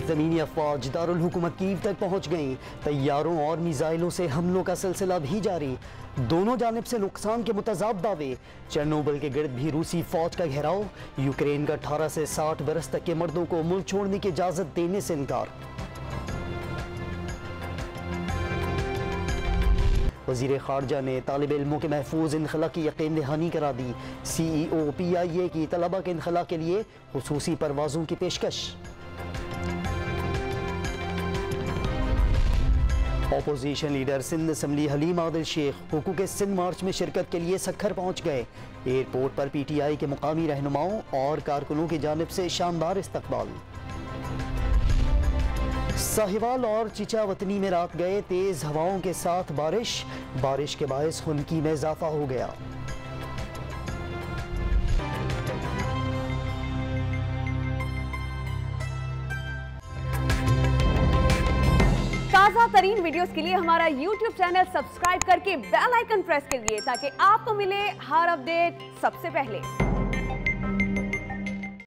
ज़मीनी अफवाज दारुल हुकूमत कीव तक पहुँच गईं। तैयारों और मिसाइलों से हमलों का सिलसिला भी जारी। दोनों जानिब से नुकसान के मुतज़ाद दावे। चेरनोबिल के गिर्द भी रूसी फौज का घेराव। यूक्रेन का 18 से 60 बरस तक के मर्दों को मुल्क छोड़ने की इजाज़त देने से इनकार। वज़ीर ख़ारजा ने तालिब इल्मों के महफूज इनखला की यकीन दहानी करा दी। CEO PIA की तलबा के इनखला के लिए खुसूसी परवाज़ों की पेशकश। Opposition leader Sindh assembly Haleem Adil Sheikh हुकूक सिंध मार्च में शिरकत के लिए सखर पहुँच गए। एयरपोर्ट पर PTI के मुकामी रहनुमाओं और कारकुनों की जानिब से शानदार इस्तकबाल। साहिवाल और चिचावतनी में रात गए तेज हवाओं के साथ बारिश के बायस खुनकी में इजाफा हो गया। ताज़ा तरीन वीडियोस के लिए हमारा YouTube चैनल सब्सक्राइब करके बेल आइकन प्रेस करिए ताकि आपको मिले हर अपडेट सबसे पहले।